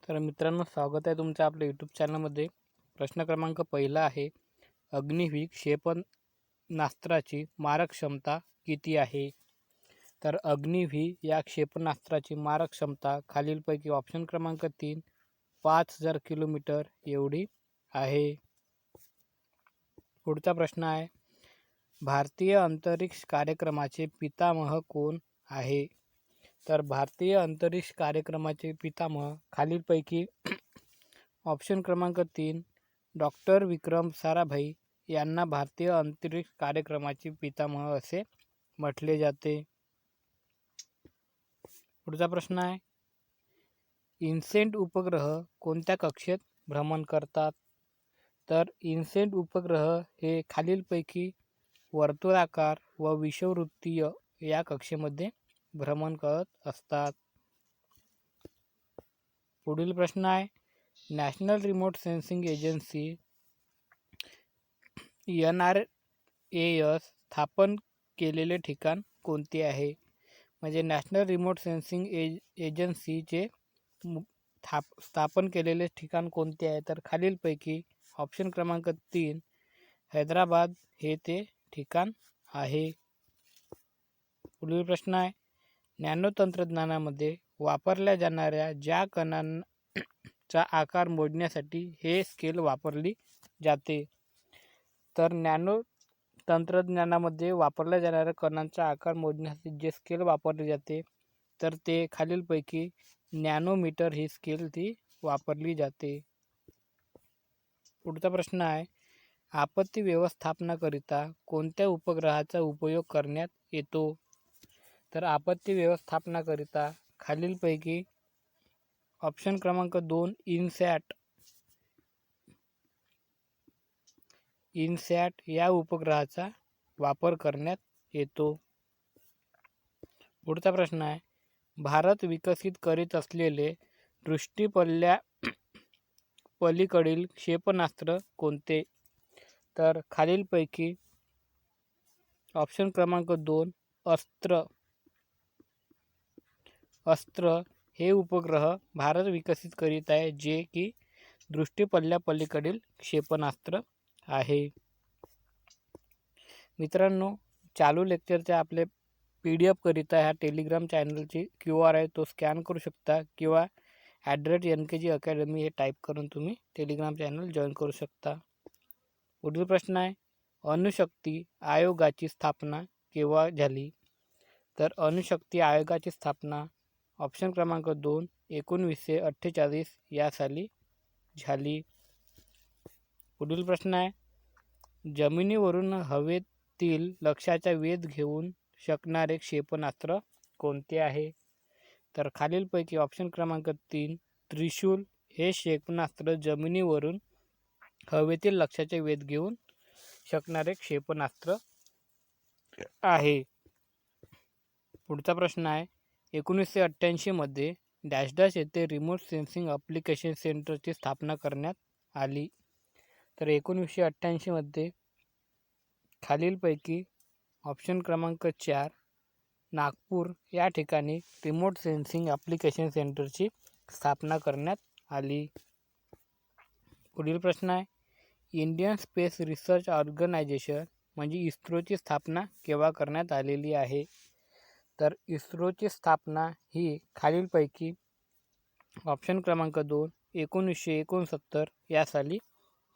तर मित्रांनो, स्वागत आहे तुमचं आपल्या यूट्यूब चॅनलमध्ये. प्रश्न क्रमांक पहिला आहे, अग्निवीर क्षेपणास्त्राची मारक क्षमता किती आहे? तर अग्निवीर या क्षेपणास्त्राची मारक क्षमता खालीलपैकी ऑप्शन क्रमांक 3 5000 किलोमीटर एवढी आहे. पुढचा प्रश्न आहे, भारतीय अंतरिक्ष कार्यक्रमाचे पितामह कोण आहे? तर भारतीय अंतरिक्ष कार्यक्रमाचे पितामह खालीलपैकी ऑप्शन क्रमांक 3 डॉक्टर विक्रम साराभाई यांना भारतीय अंतरिक्ष कार्यक्रमाचे पितामह असे म्हटले जाते. पुढचा प्रश्न आहे, इन्सेंट उपग्रह कोणत्या कक्षेत भ्रमण करतात? तर इन्सेंट उपग्रह हे खालीलपैकी वर्तुळाकार व विषुववृत्तीय या कक्षेमध्ये भ्रमण करत असतात. पुढील प्रश्न आहे, national remote sensing agency NRAS स्थापन केलेले ठिकाण कोणते आहे? म्हणजे नॅशनल रिमोट सेन्सिंग एजन्सीचे स्थापन केलेले ठिकाण कोणते आहे? तर खालीलपैकी ऑप्शन क्रमांक 3 हैदराबाद हे ते ठिकाण आहे. पुढील प्रश्न आहे, नॅनो तंत्रज्ञानामध्ये वापरल्या जाणाऱ्या ज्या कणांचा आकार मोजण्यासाठी हे स्केल वापरली जाते? तर नॅनो तंत्रज्ञानामध्ये वापरल्या जाणाऱ्या कणांचा आकार मोजण्यासाठी जे स्केल वापरले जाते तर ते खालीलपैकी नॅनोमीटर ही स्केल ती वापरली जाते. पुढचा प्रश्न आहे, आपत्ती व्यवस्थापनाकरिता कोणत्या उपग्रहाचा उपयोग करण्यात येतो? तर आपत्ती व्यवस्थापनाकरिता खालीलपैकी ऑप्शन क्रमांक 2 इनसॅट या उपग्रहाचा वापर करण्यात येतो. पुढचा प्रश्न आहे, भारत विकसित करीत असलेले दृष्टिपल्ल्या पलीकडील क्षेपणास्त्र कोणते? तर खालीलपैकी ऑप्शन क्रमांक 2 अस्त्र हे उपग्रह भारत विकसित करीत आहे, जे की दृष्टिपल्ल्या पलीकडील क्षेपणास्त्र आहे. मित्रांनो, चालू लेक्चरचे आपले PDF करिता ह्या टेलिग्राम चॅनलची QR आहे तो स्कॅन करू शकता किंवा @NKG अकॅडमी हे टाईप करून तुम्ही टेलिग्राम चॅनल जॉईन करू शकता. पुढील प्रश्न आहे, अणुशक्ती आयोगाची स्थापना केव्हा झाली? तर अणुशक्ती आयोगाची स्थापना ऑप्शन क्रमांक 2 1948 या साली झाली. पुढील प्रश्न आहे, जमिनीवरून हवेतील लक्ष्याचा वेध घेऊ शकणारे क्षेपणास्त्र कोणते आहे? तर खालीलपैकी ऑप्शन क्रमांक 3 त्रिशूल हे क्षेपणास्त्र जमिनीवरून हवेतील लक्ष्याचा वेध घेऊ शकणारे क्षेपणास्त्र आहे. पुढचा प्रश्न आहे, 1988 मध्ये डॅश येथे रिमोट सेन्सिंग ॲप्लिकेशन सेंटरची स्थापना करण्यात आली. तर 1988 मध्ये खालीलपैकी ऑप्शन क्रमांक 4 नागपूर या ठिकाणी रिमोट सेन्सिंग ॲप्लिकेशन सेंटरची स्थापना करण्यात आली. पुढील प्रश्न आहे, इंडियन स्पेस रिसर्च ऑर्गनायझेशन म्हणजे इस्रोची स्थापना केव्हा करण्यात आलेली आहे? तर इस्रोची स्थापना ही खालीलपैकी ऑप्शन क्रमांक 2 1969 या साली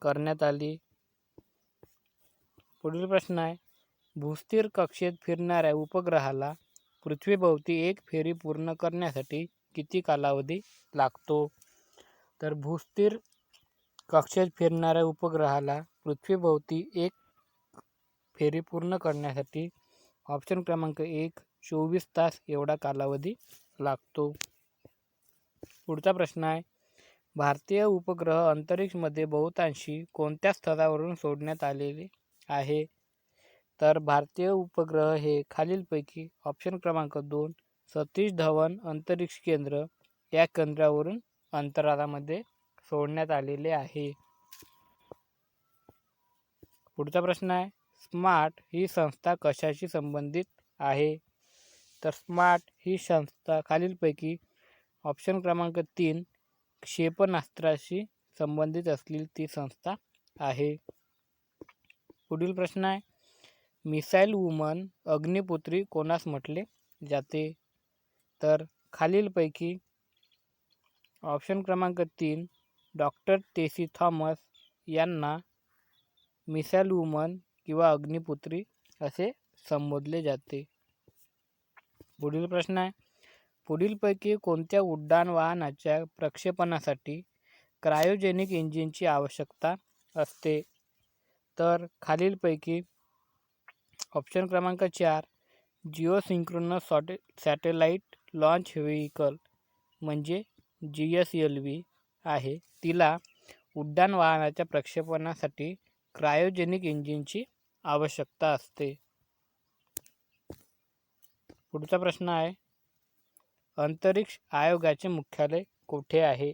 करण्यात आली. पुढील प्रश्न आहे, भूस्थिर कक्षेत फिरणाऱ्या उपग्रहाला पृथ्वीभोवती एक फेरी पूर्ण करण्यासाठी किती कालावधी लागतो? तर भूस्थिर कक्षेत फिरणाऱ्या उपग्रहाला पृथ्वीभोवती एक फेरी पूर्ण करण्यासाठी ऑप्शन क्रमांक 1 24 तास एवढा कालावधी लागतो. पुढचा प्रश्न आहे, भारतीय उपग्रह अंतरिक्षमध्ये बहुतांशी कोणत्या स्तरावरून सोडण्यात आलेले आहे? तर भारतीय उपग्रह हे खालीलपैकी ऑप्शन क्रमांक 2 सतीश धवन अंतरिक्ष केंद्र या केंद्रावरून अंतराळामध्ये सोडण्यात आलेले आहे. पुढचा प्रश्न आहे, स्मार्ट ही संस्था कशाशी संबंधित आहे? तर स्मार्ट ही संस्था खालीलपैकी ऑप्शन क्रमांक 3 क्षेपणास्त्राशी संबंधित असलेली ती संस्था आहे. पुढील प्रश्न आहे, मिसाईल वुमन अग्निपुत्री कोणास म्हटले जाते? तर खालीलपैकी ऑप्शन क्रमांक 3 डॉक्टर टेसी थॉमस यांना मिसाईल वुमन किंवा अग्निपुत्री असे संबोधले जाते. पुढील प्रश्न आहे, पुढीलपैकी कोणत्या उड्डाण वाहनाच्या प्रक्षेपणासाठी क्रायोजेनिक इंजिनची आवश्यकता असते? तर खालीलपैकी ऑप्शन क्रमांक 4 जिओसिंक्रोनस सॅटेलाइट लॉन्च व्हेइकल म्हणजे GSLV आहे. तिला उड्डाण वाहनाच्या प्रक्षेपणासाठी क्रायोजेनिक इंजिनची आवश्यकता असते. पुढचा प्रश्न आहे, अंतरिक्ष आयोगाचे मुख्यालय कुठे आहे?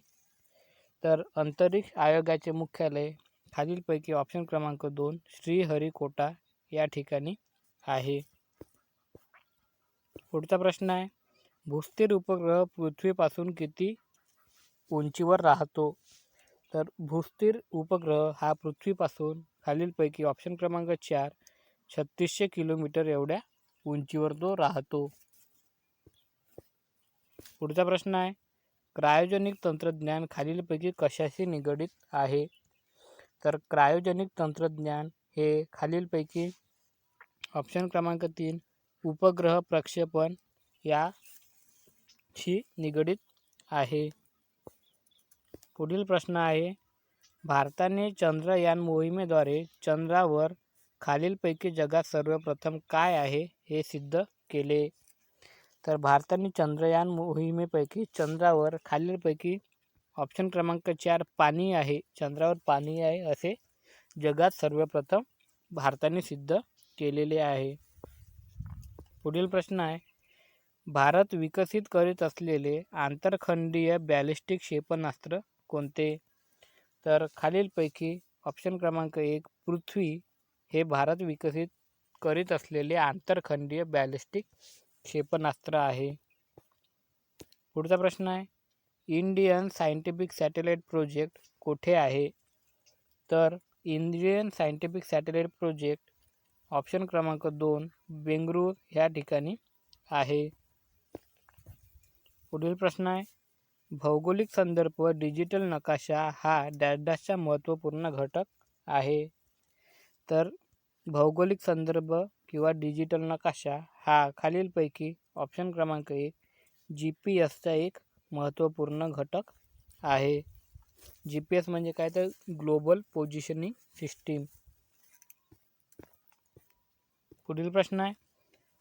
तर अंतरिक्ष आयोगाचे मुख्यालय खालीलपैकी ऑप्शन क्रमांक 2 श्रीहरिकोटा या ठिकाणी आहे. पुढचा प्रश्न आहे, भूस्थिर उपग्रह पृथ्वीपासून किती उंचीवर राहतो? तर भूस्थिर उपग्रह हा पृथ्वीपासून खालीलपैकी ऑप्शन क्रमांक 4 3600 किलोमीटर एवढ्या उंचीवर तो राहतो. पुढचा प्रश्न आहे, क्रायोजेनिक तंत्रज्ञान खालीलपैकी कशाशी निगडित आहे? तर क्रायोजेनिक तंत्रज्ञान हे खालीलपैकी ऑप्शन क्रमांक 3 उपग्रह प्रक्षेपण याशी निगडित आहे. पुढील प्रश्न आहे, भारताने चंद्रयान मोहिमेद्वारे चंद्रावर खालीलपैकी जगात सर्वप्रथम काय आहे हे सिद्ध केले? तर भारताने चंद्रयान मोहिमेपैकी चंद्रावर खालीलपैकी ऑप्शन क्रमांक 4 पाणी आहे, चंद्रावर पाणी आहे असे जगात सर्वप्रथम भारताने सिद्ध केलेले आहे. पुढील प्रश्न आहे, भारत विकसित करीत असलेले आंतरखंडीय बॅलिस्टिक क्षेपणास्त्र कोणते? तर खालीलपैकी ऑप्शन क्रमांक 1 पृथ्वी हे भारत विकसित करीत असलेले आंतरखंडीय बॅलिस्टिक क्षेपणास्त्र आहे. पुढचा प्रश्न आहे, इंडियन सायंटिफिक सॅटेलाइट प्रोजेक्ट कुठे आहे? तर Indian scientific satellite project option क्रमांक 2 बेंगळुरू या ठिकाणी आहे. पुढील प्रश्न आहे, भौगोलिक संदर्भ डिजिटल नकाशा हा डॅशचा महत्त्वपूर्ण घटक आहे. तर भौगोलिक संदर्भ किंवा डिजिटल नकाशा हा खालीलपैकी ऑप्शन क्रमांक 1 GPS एक महत्त्वपूर्ण घटक आहे. GPS म्हणजे काय? तर ग्लोबल पोझिशनिंग सिस्टीम. पुढील प्रश्न आहे,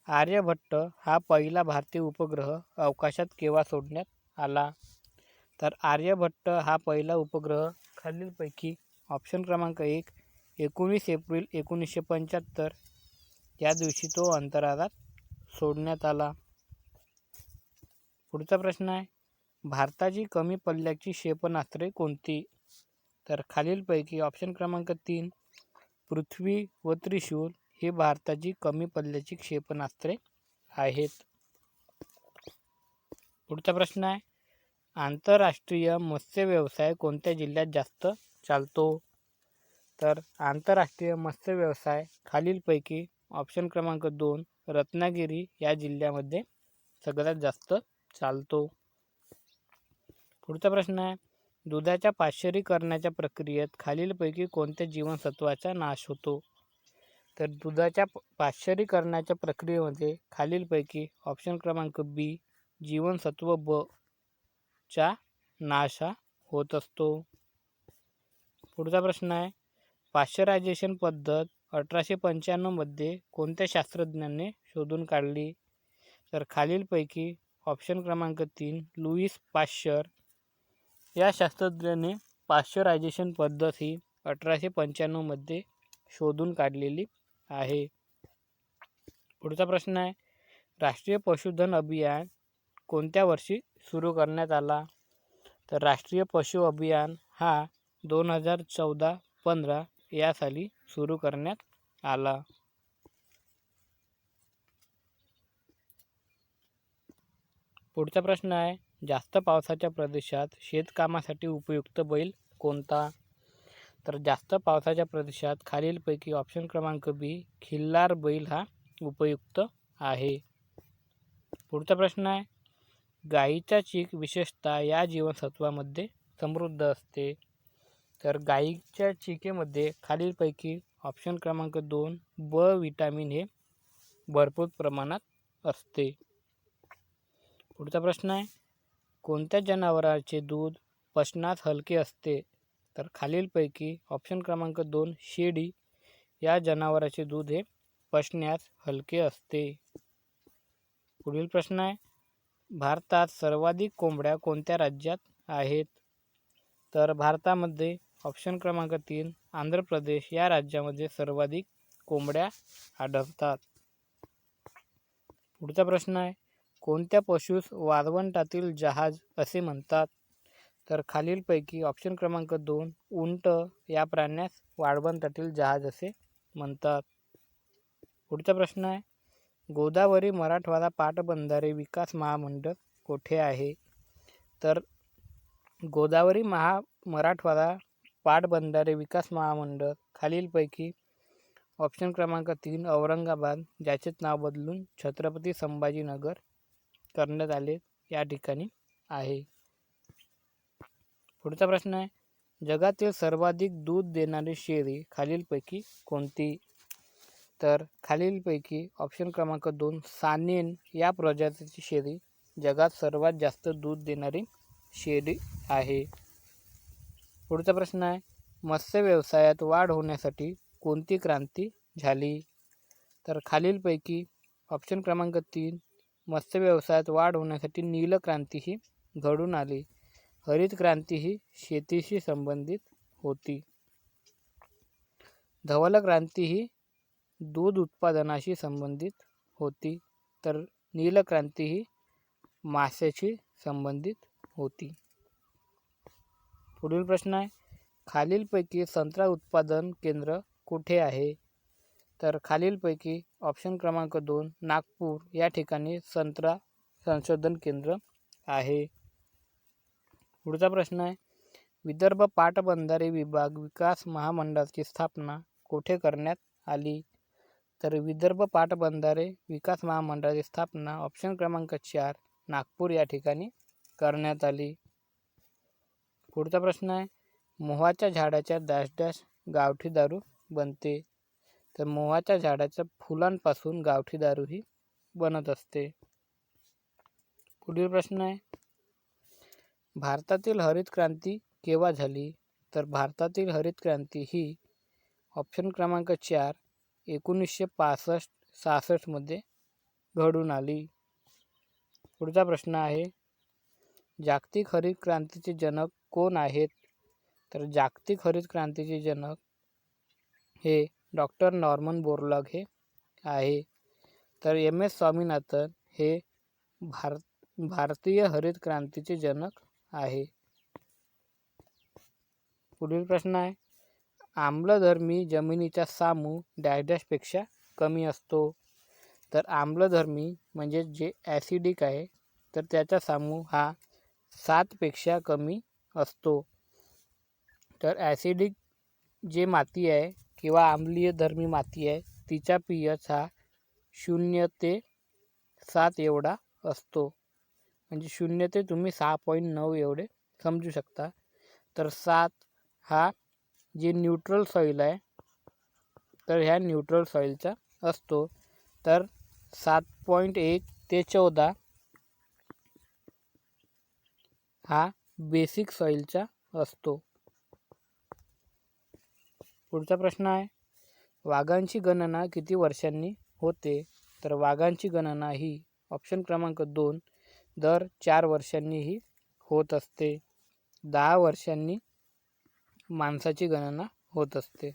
आर्यभट्ट हा पहिला भारतीय उपग्रह अवकाशात केव्हा सोडण्यात आला? तर आर्यभट्ट हा पहिला उपग्रह खालीलपैकी ऑप्शन क्रमांक 1 19 एप्रिल 1975 या दिवशी तो अंतराळात सोडण्यात आला. पुढचा प्रश्न आहे, भारताची कमी पल्ल्याची क्षेपणास्त्रे कोणती? तर खालीलपैकी ऑप्शन क्रमांक 3 पृथ्वी व त्रिशूल ही भारताची कमी पल्ल्याची क्षेपणास्त्रे आहेत. पुढचा प्रश्न आहे, आंतरराष्ट्रीय मत्स्य व्यवसाय कोणत्या जिल्ह्यात जास्त चालतो? तर आंतरराष्ट्रीय मत्स्य व्यवसाय खालीलपैकी ऑप्शन क्रमांक 2 रत्नागिरी या जिल्ह्यामध्ये सगळ्यात जास्त चालतो. पुढचा प्रश्न आहे, दुधाच्या पाश्चरीकरणाच्या प्रक्रियेत खालीलपैकी कोणत्या जीवनसत्वाचा नाश होतो? तर दुधाच्या पाश्चरीकरणाच्या प्रक्रियेमध्ये खालीलपैकी ऑप्शन क्रमांक बी जीवनसत्व ब चा नाश होत असतो. पुढचा प्रश्न आहे, पाश्चरायझेशन पद्धत 1895 मध्ये कोणत्या शास्त्रज्ञाने शोधून काढली? तर खालीलपैकी ऑप्शन क्रमांक 3 लुईस पाश्चर या शास्त्रज्ञाने पाश्चरायझेशन पद्धत ही 1895 मध्ये शोधून काढलेली आहे. पुढचा प्रश्न आहे, राष्ट्रीय पशुधन अभियान कोणत्या वर्षी सुरू करण्यात आला? तर राष्ट्रीय पशु अभियान हा 2014-15 या साली सुरू करण्यात आला. पुढचा प्रश्न आहे, जास्त पावसाच्या प्रदेशात शेतकामासाठी उपयुक्त बैल कोणता? तर जास्त पावसाच्या प्रदेशात खालीलपैकी ऑप्शन क्रमांक बी खिल्लार बैल हा उपयुक्त आहे. पुढचा प्रश्न आहे, गाईचा चीक विशेषतः या जीवनसत्वामध्ये समृद्ध असते. तर गाईच्या चिकेमध्ये खालीलपैकी ऑप्शन क्रमांक 2 ब विटॅमिन हे भरपूर प्रमाणात असते. पुढचा प्रश्न आहे, कोणत्या जनावरांचे दूध पचनास हलके असते? तर खालीलपैकी ऑप्शन क्रमांक 2 शेळी या जनावराचे दूध हे पचण्यास हलके असते. पुढील प्रश्न आहे, भारतात सर्वाधिक कोंबड्या कोणत्या राज्यात आहेत? तर भारतामध्ये ऑप्शन क्रमांक 3 आंध्र प्रदेश या राज्यामध्ये सर्वाधिक कोंबड्या आढळतात. पुढचा प्रश्न आहे, कोणत्या पशुस वाळवंटातील जहाज असे म्हणतात? तर खालीलपैकी ऑप्शन क्रमांक 2 उंट या प्राण्यास वाळवंटातील जहाज असे म्हणतात. पुढचा प्रश्न आहे, गोदावरी मराठवाडा पाटबंधारे विकास महामंडळ कोठे आहे? तर गोदावरी मराठवाडा पाटबंधारे विकास महामंडळ खालीलपैकी ऑप्शन क्रमांक 3 औरंगाबाद, ज्याचे नाव बदलून छत्रपती संभाजीनगर करण्यात आले, या ठिकाणी आहे. पुढचा प्रश्न आहे, जगातील सर्वाधिक दूध देणारी शेळी खालीलपैकी कोणती? तर खालीलपैकी ऑप्शन क्रमांक 2 सानेन या प्रजातीची शेळी जगात सर्वात जास्त दूध देणारी शेळी आहे. पुढचा प्रश्न आहे, मत्स्य व्यवसायात वाढ होण्यासाठी कोणती क्रांती झाली? तर खालीलपैकी ऑप्शन क्रमांक 3 मत्स्य व्यवसायात वाढ होण्यासाठी नील क्रांती ही घडून आली. हरित क्रांती ही शेतीशी संबंधित होती. धवल क्रांती ही दूध उत्पादनाशी संबंधित होती. तर नील क्रांती ही माशाशी संबंधित होती. पुढील प्रश्न आहे, खालीलपैकी संत्रा उत्पादन केंद्र कुठे आहे? तर खालीलपैकी ऑप्शन क्रमांक 2 नागपूर या ठिकाणी संत्रा संशोधन केंद्र आहे. पुढचा प्रश्न आहे, विदर्भ पाटबंधारे विभाग विकास महामंडळाची स्थापना कोठे करण्यात आली? तर विदर्भ पाटबंधारे विकास महामंडळाची स्थापना ऑप्शन क्रमांक 4 नागपूर या ठिकाणी करण्यात आली. पुढचा प्रश्न आहे, मोहाच्या झाडाच्या डॅश डॅश गावठी दारू बनते? तर मोहाच्या झाडाच्या फुलांपासून गावठी दारू ही बनत असते. पुढील प्रश्न आहे, भारतातील हरित क्रांती केव्हा झाली? तर भारतातील हरित क्रांती ही ऑप्शन क्रमांक 4 1965-66 मध्ये घडून आली. पुढचा प्रश्न आहे, जागतिक हरित क्रांतीचे जनक कोण आहेत? तर जागतिक हरित क्रांतीचे जनक हे डॉक्टर नॉर्मन बोरलॉग हे आहे. तर MS स्वामीनाथन हे भारतीय हरित क्रांतीचे जनक आहे. पुढील प्रश्न आहे, आम्लधर्मी जमिनीचा सामू डॅश डॅशपेक्षा कमी असतो? तर आम्लधर्मी म्हणजे जे ॲसिडिक आहे, तर त्याचा सामू हा 7 पेक्षा कमी असतो. तर ॲसिडिक जे माती आहे किंवा आम्लीय धर्मी माती आहे, तिचा pH हा 0 ते 7 एवढा असतो. म्हणजे 0 ते तुम्ही 6.9 एवढे समजू शकता. तर 7 हा जे न्यूट्रल सॉईल आहे, तर ह्या न्यूट्रल सॉईलचा असतो. तर 7.1 ते 14 हा बेसिक सॉईलचा असतो. पुढचा प्रश्न आहे, वाघांची गणना किती वर्षांनी होते? तर वाघांची गणना ही ऑप्शन क्रमांक 2 दर 4 वर्षांनीही होत असते. 10 वर्षांनी माणसाची गणना होत असते.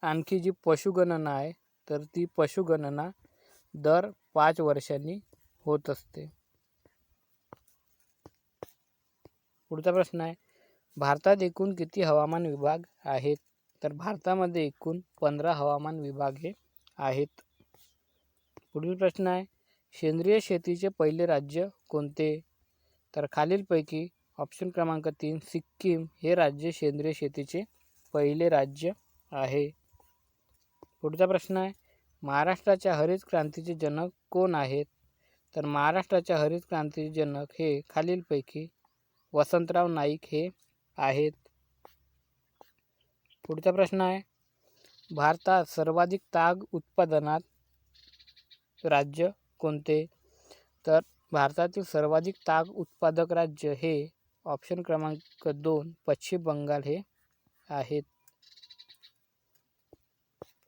आणखी जी पशुगणना आहे, तर ती पशुगणना दर 5 वर्षांनी होत असते. पुढचा प्रश्न आहे, भारतात एकूण किती हवामान विभाग आहेत? तर भारतामध्ये एकूण 15 हवामान विभाग हे आहेत. पुढील प्रश्न आहे, सेंद्रिय शेतीचे पहिले राज्य कोणते? तर खालीलपैकी ऑप्शन क्रमांक 3 सिक्कीम हे राज्य सेंद्रिय शेतीचे पहिले राज्य आहे. पुढचा प्रश्न आहे, महाराष्ट्राच्या हरित क्रांतीचे जनक कोण आहेत? तर महाराष्ट्राच्या हरित क्रांतीचे जनक हे खालीलपैकी वसंतराव नाईक हे आहेत. पुढचा प्रश्न आहे, भारतात सर्वाधिक ताग उत्पादनात राज्य कोणते? तर भारतातील सर्वाधिक ताग उत्पादक राज्य हे ऑप्शन क्रमांक 2 पश्चिम बंगाल हे आहेत.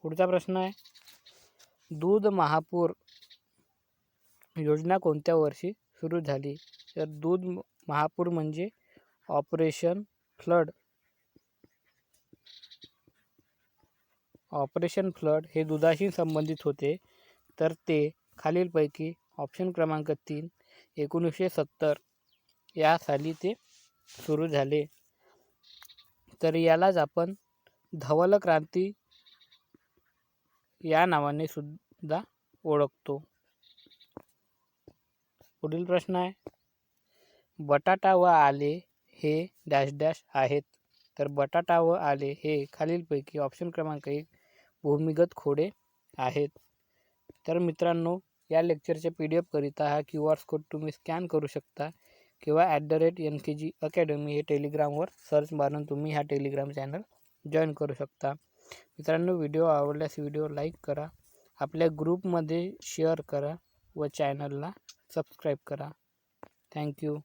पुढचा प्रश्न आहे, दूध महापूर योजना कोणत्या वर्षी सुरू झाली? तर दूध महापूर म्हणजे ऑपरेशन फ्लड हे दुधाशी संबंधित होते. तर ते खालीलपैकी ऑप्शन क्रमांक 3 1970 या साली ते सुरू झाले. तर यालाच आपण धवल क्रांती या नावाने सुद्धा ओळखतो. पुढील प्रश्न आहे, बटाटा व आले हे डॅश डॅश आहेत. तर बटाटा व आले हे खालीलपैकी ऑप्शन क्रमांक 1 भूमिगत खोडे आहेत. तर मित्रांनो, या लेक्चरच्या PDF करिता हा QR कोड तुम्ही स्कॅन करू शकता किंवा @NKG अकॅडमी हे टेलिग्रामवर सर्च मारून तुम्ही हा टेलिग्राम चॅनल जॉईन करू शकता. मित्रांनो, व्हिडिओ आवडल्यास व्हिडिओ लाईक करा, आपल्या ग्रुपमध्ये शेअर करा व चॅनलला सबस्क्राईब करा. थँक्यू.